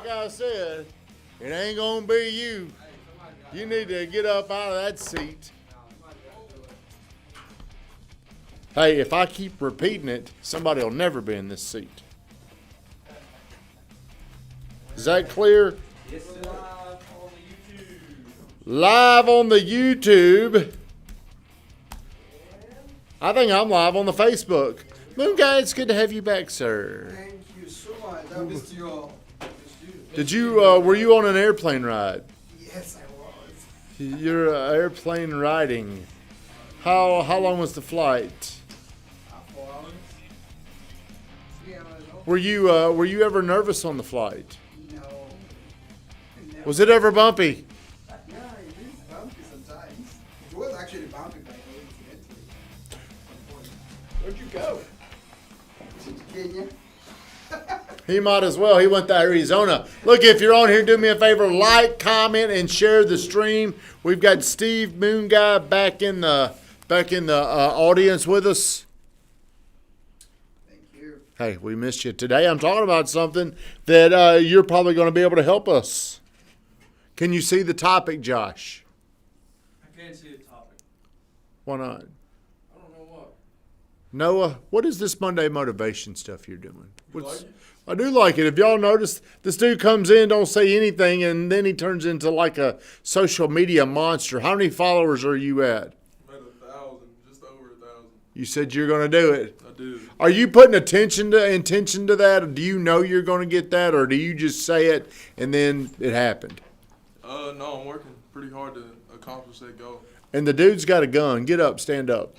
like I said, it ain't gonna be you. You need to get up out of that seat. Hey, if I keep repeating it, somebody will never be in this seat. Is that clear? Yes, sir. Live on the YouTube. I think I'm live on the Facebook. Moon Guy, it's good to have you back, sir. Thank you so much. I missed you all. Did you, were you on an airplane ride? Yes, I was. You're airplane riding. How long was the flight? 4 hours. 3 hours. Were you ever nervous on the flight? No. Never. Was it ever bumpy? Yeah, it is bumpy sometimes. It was actually bumpy, but coincidentally. Where'd you go? To Kenya. He might as well. He went to Arizona. Look, if you're on here, do me a favor, like, comment, and share the stream. We've got Steve Moon Guy back in the audience with us. Thank you. Hey, we missed you today. I'm talking about something that you're probably going to be able to help us. Can you see the topic, Josh? I can't see the topic. Why not? I don't know what. Noah, what is this Monday motivation stuff you're doing? You like it? I do like it. If y'all notice, this dude comes in, don't say anything, and then he turns into like a social media monster. How many followers are you at? I'm at 1,000, just over 1,000. You said you're going to do it. I do. Are you putting intention to that? Or do you know you're going to get that? Or do you just say it and then it happened? No, I'm working pretty hard to accomplish that goal. And the dude's got a gun. Get up, stand up.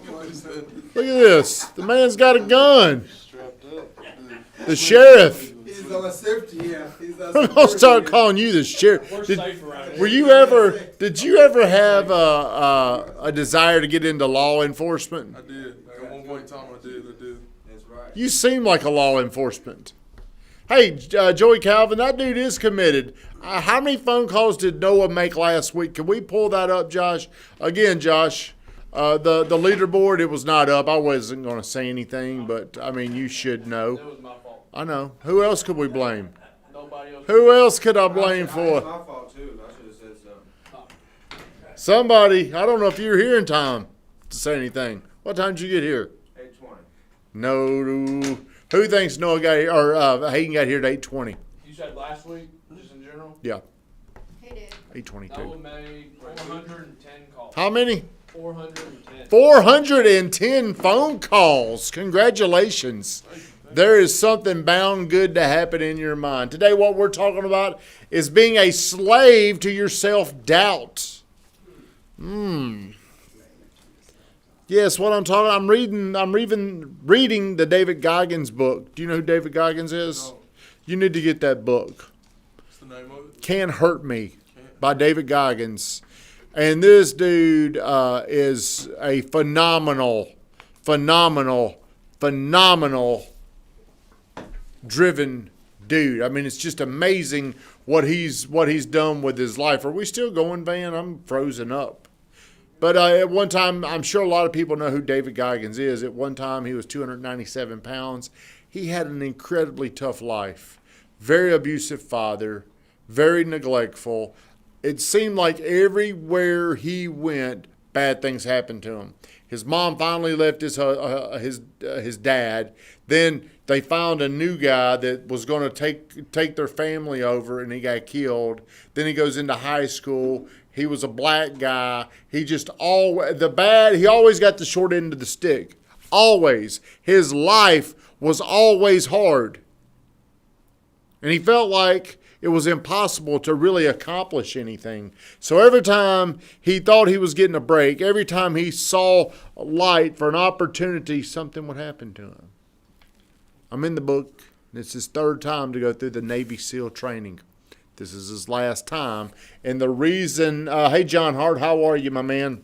What is that? Look at this. The man's got a gun. Strapped up. The sheriff. He's our safety here. He's our I'm going to start calling you the sheriff. We're safe around here. Did you ever have a desire to get into law enforcement? I did. At one point in time, I did. That's right. You seem like a law enforcement. Hey, Joey Calvin, that dude is committed. How many phone calls did Noah make last week? Can we pull that up, Josh? Again, Josh, the leaderboard, it was not up. I wasn't going to say anything, but, I mean, you should know. It was my fault. I know. Who else could we blame? Nobody else. Who else could I blame It's for? my fault too. I should have said something. Somebody. I don't know if you were here in time to say anything. What time did you get here? 8:20. No. Who thinks Noah got here, or Hayden got here at 8:20? You said last week, just in general? Yeah, He did. 8:22. Noah made 410 calls. How many? 410. 410 phone calls. Congratulations. There is something bound good to happen in your mind. Today what we're talking about is being a slave to your self-doubt. Yes, what I'm talking, I'm reading the David Goggins book. Do you know who David Goggins is? No. You need to get that book. What's the name of it? Can't Hurt Me by David Goggins. And this dude is a phenomenal driven dude. I mean, it's just amazing what he's done with his life. Are we still going, Van? I'm frozen up. But at one time, I'm sure a lot of people know who David Goggins is. At one time, he was 297 pounds. He had an incredibly tough life. Very abusive father, very neglectful. It seemed like everywhere he went, bad things happened to him. His mom finally left his dad. Then they found a new guy that was going to take their family over, and he got killed. Then he goes into high school. He was a black guy. He always got the short end of the stick. Always. His life was always hard. And he felt like it was impossible to really accomplish anything. So every time he thought he was getting a break, every time he saw a light for an opportunity, something would happen to him. I'm in the book. It's his third time to go through the Navy SEAL training. This is his last time. And the reason, hey, John Hart, how are you, my man?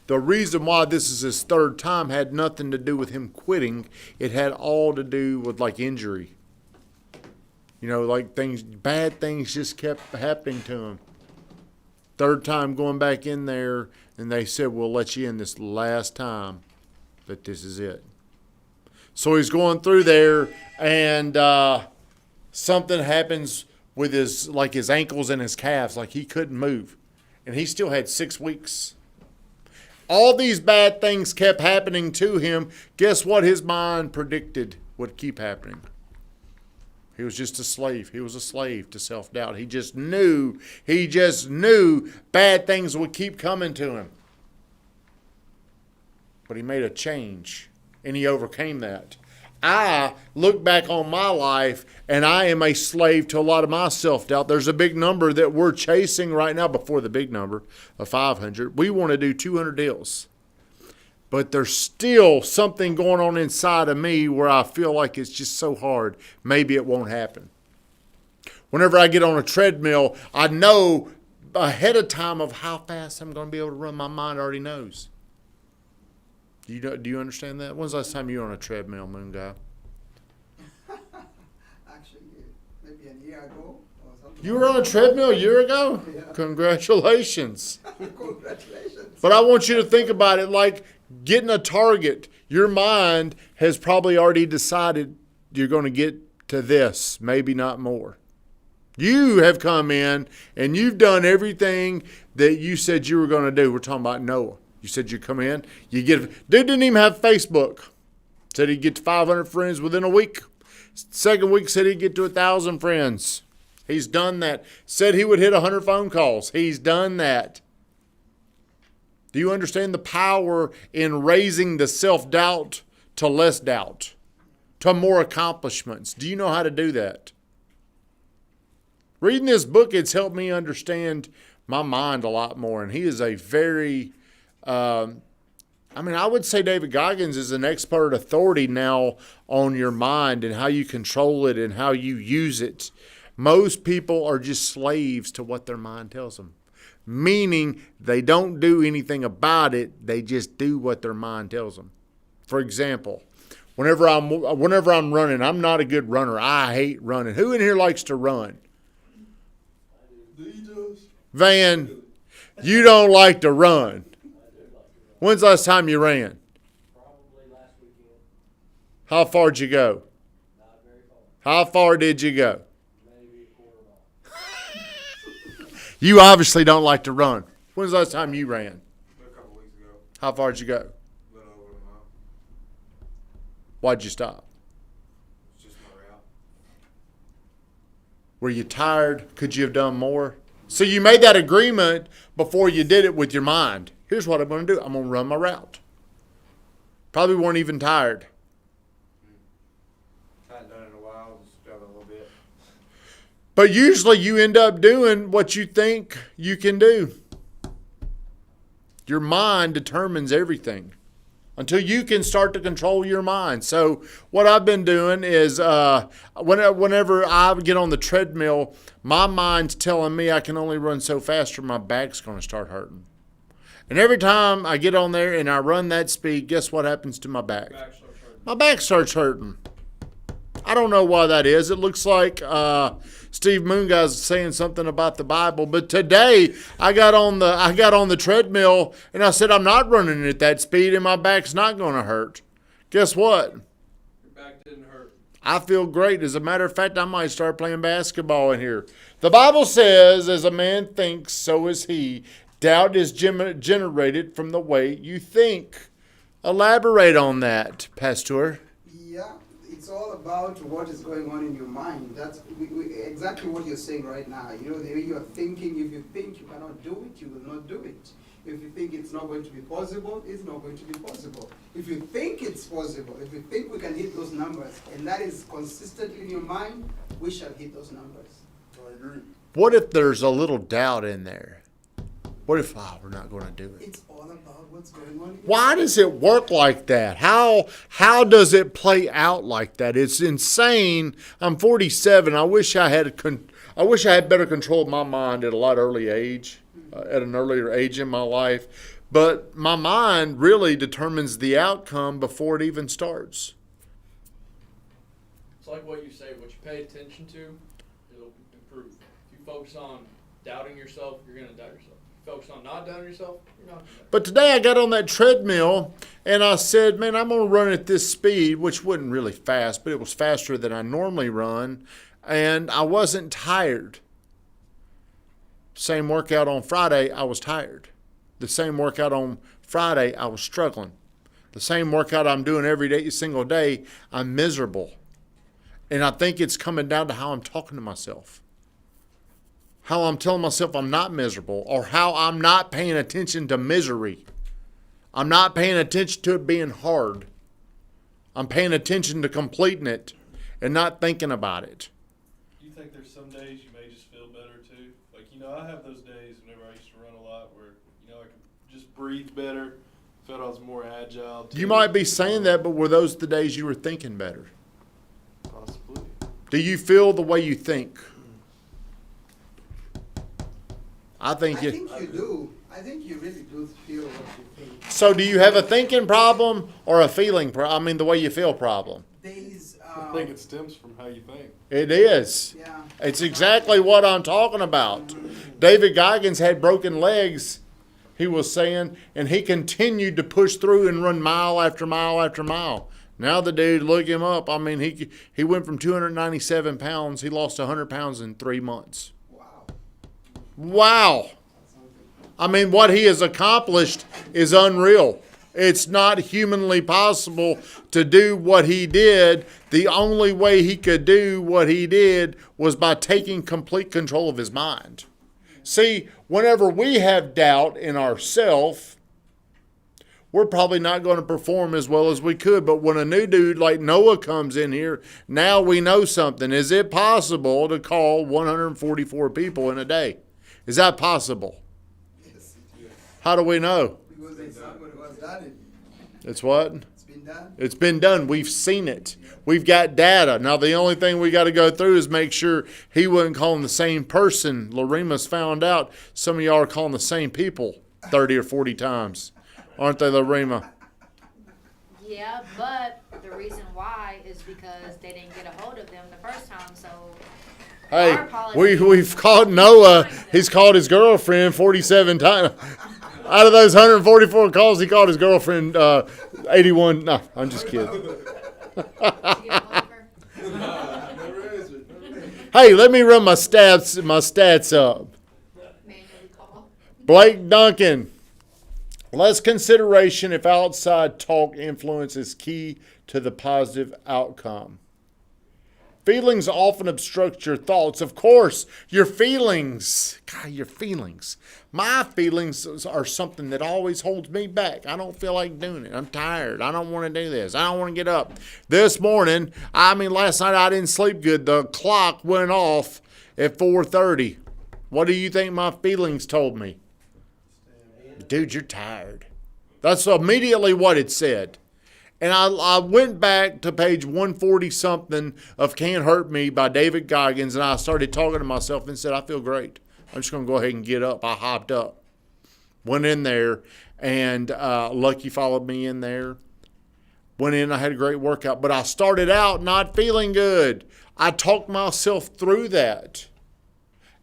The reason why this is his third time had nothing to do with him quitting. It had all to do with, like, injury. You know, like bad things just kept happening to him. Third time going back in there, and they said, we'll let you in this last time, but this is it. So he's going through there, and something happens with his ankles and his calves, like he couldn't move. And he still had 6 weeks. All these bad things kept happening to him. Guess what his mind predicted would keep happening? He was just a slave. He was a slave to self-doubt. He just knew bad things would keep coming to him. But he made a change, and he overcame that. I look back on my life, and I am a slave to a lot of my self-doubt. There's a big number that we're chasing right now before the big number of 500. We want to do 200 deals. But there's still something going on inside of me where I feel like it's just so hard. Maybe it won't happen. Whenever I get on a treadmill, I know ahead of time of how fast I'm going to be able to run. My mind already knows. Do you understand that? When's the last time you were on a treadmill, Moon Guy? Actually, maybe a year ago or something. You were on a treadmill a year ago? Yeah. Congratulations. Congratulations. But I want you to think about it like getting a target. Your mind has probably already decided you're going to get to this, maybe not more. You have come in and you've done everything that you said you were going to do. We're talking about Noah. You said you come in, you get. Dude didn't even have Facebook. Said he'd get to 500 friends within a week. Second week said he'd get to 1,000 friends. He's done that. Said he would hit 100 phone calls. He's done that. Do you understand the power in raising the self-doubt to less doubt, to more accomplishments? Do you know how to do that? Reading this book, it's helped me understand my mind a lot more. And he is a very... I would say David Goggins is an expert authority now on your mind and how you control it and how you use it. Most people are just slaves to what their mind tells them, meaning they don't do anything about it. They just do what their mind tells them. For example, whenever I'm running, I'm not a good runner. I hate running. Who in here likes to run? Van, you don't like to run. When's the last time you ran? Probably last weekend. How far did you go? Not very far. How far did you go? Maybe a quarter mile. You obviously don't like to run. When's the last time you ran? A couple weeks ago, How far did you go? a little over a mile. Why'd you stop? It's just my route. Were you tired? Could you have done more? So you made that agreement before you did it with your mind. Here's what I'm going to do. I'm going to run my route. Probably weren't even tired. Hadn't done it in a while, just struggling a little bit. But usually you end up doing what you think you can do. Your mind determines everything until you can start to control your mind. So what I've been doing is whenever I get on the treadmill, my mind's telling me I can only run so fast or my back's going to start hurting. And every time I get on there and I run that speed, guess what happens to my back? My back starts hurting. I don't know why that is. It looks like Steve Moonguy's saying something about the Bible. But today I got on the treadmill and I said I'm not running at that speed and my back's not going to hurt. Guess what? Your back didn't hurt. I feel great. As a matter of fact, I might start playing basketball in here. The Bible says, as a man thinks, so is he. Doubt is generated from the way you think. Elaborate on that, Pastor. Yeah, it's all about what is going on in your mind. That's exactly what you're saying right now. You know, the way you're thinking, if you think you cannot do it, you will not do it. If you think it's not going to be possible, it's not going to be possible. If you think it's possible, if you think we can hit those numbers, and that is consistent in your mind, we shall hit those numbers. I agree. What if there's a little doubt in there? What if, we're not going to do it? It's all about what's going on in your Why does it work like that? How does it play out like that? It's insane. I'm 47. I wish I had better control of my mind at a lot early age, at an earlier age in my life. But my mind really determines the outcome before it even starts. It's like what you say, what you pay attention to, it'll improve. If you focus on doubting yourself, you're going to doubt yourself. Focus on not doubting yourself, you're not going to. But today I got on that treadmill and I said, man, I'm going to run at this speed, which wasn't really fast, but it was faster than I normally run. and I wasn't tired. Same workout on Friday, I was tired. The same workout on Friday, I was struggling. The same workout I'm doing every day, single day, I'm miserable. And I think it's coming down to how I'm talking to myself. How I'm telling myself I'm not miserable, or how I'm not paying attention to misery. I'm not paying attention to it being hard. I'm paying attention to completing it and not thinking about it. Do you think there's some days you may just feel better too? Like, I have those days whenever I used to run a lot where, I could just breathe better, felt I was more agile. Too. You might be saying that, but were those the days you were thinking better? Possibly. Do you feel the way you think? I think you do. I think you really do feel what you think. So do you have a thinking problem or a feeling problem? The way you feel problem. I think it stems from how you think. It is. Yeah. It's exactly what I'm talking about. David Goggins had broken legs, he was saying, and he continued to push through and run mile after mile after mile. Now the dude, look him up. He went from 297 pounds. He lost 100 pounds in 3 months. Wow. What he has accomplished is unreal. It's not humanly possible to do what he did. The only way he could do what he did was by taking complete control of his mind. See, whenever we have doubt in ourselves, we're probably not going to perform as well as we could. But when a new dude like Noah comes in here, now we know something. Is it possible to call 144 people in a day? Is that possible? Yes. How do we know? Because it's somebody who has done it. It's what? It's been done. It's been done. We've seen it. We've got data. Now, the only thing we got to go through is make sure he wasn't calling the same person. Larima's found out some of y'all are calling the same people 30 or 40 times. Aren't they, Larima? Yeah, but the reason why is because they didn't get a hold of them the first time, so... Hey, we've called Noah. He's called his girlfriend 47 times. Out of those 144 calls, he called his girlfriend 81. No, I'm just kidding. Hey, let me run my stats up. Blake Duncan. Less consideration if outside talk influence is key to the positive outcome. Feelings often obstruct your thoughts. Of course, your feelings. God, your feelings. My feelings are something that always holds me back. I don't feel like doing it. I'm tired. I don't want to do this. I don't want to get up. This morning, last night I didn't sleep good. The clock went off at 4:30. What do you think my feelings told me? Dude, you're tired. That's immediately what it said. And I went back to page 140-something of Can't Hurt Me by David Goggins, and I started talking to myself and said, I feel great. I'm just going to go ahead and get up. I hopped up. Went in there, and Lucky followed me in there. Went in, I had a great workout. But I started out not feeling good. I talked myself through that.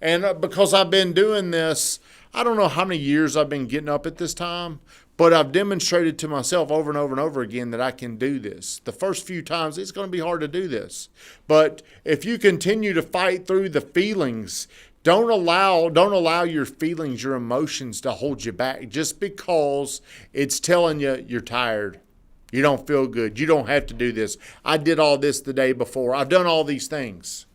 And because I've been doing this, I don't know how many years I've been getting up at this time, but I've demonstrated to myself over and over and over again that I can do this. The first few times, it's going to be hard to do this. But if you continue to fight through the feelings, don't allow your feelings, your emotions to hold you back just because it's telling you you're tired. You don't feel good. You don't have to do this. I did all this the day before. I've done all these things.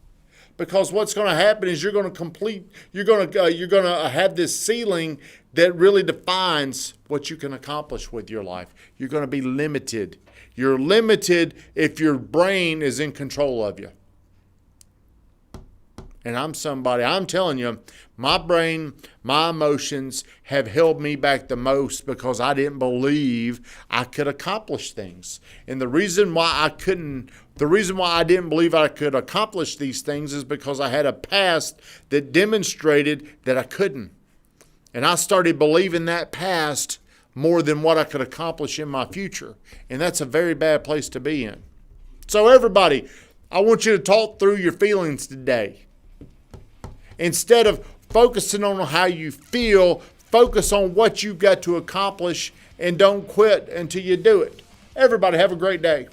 Because what's going to happen is you're going to have this ceiling that really defines what you can accomplish with your life. You're going to be limited. You're limited if your brain is in control of you. And I'm telling you, my brain, my emotions have held me back the most because I didn't believe I could accomplish things. And the reason why I didn't believe I could accomplish these things is because I had a past that demonstrated that I couldn't. And I started believing that past more than what I could accomplish in my future. And that's a very bad place to be in. So everybody, I want you to talk through your feelings today. Instead of focusing on how you feel, focus on what you've got to accomplish and don't quit until you do it. Everybody have a great day.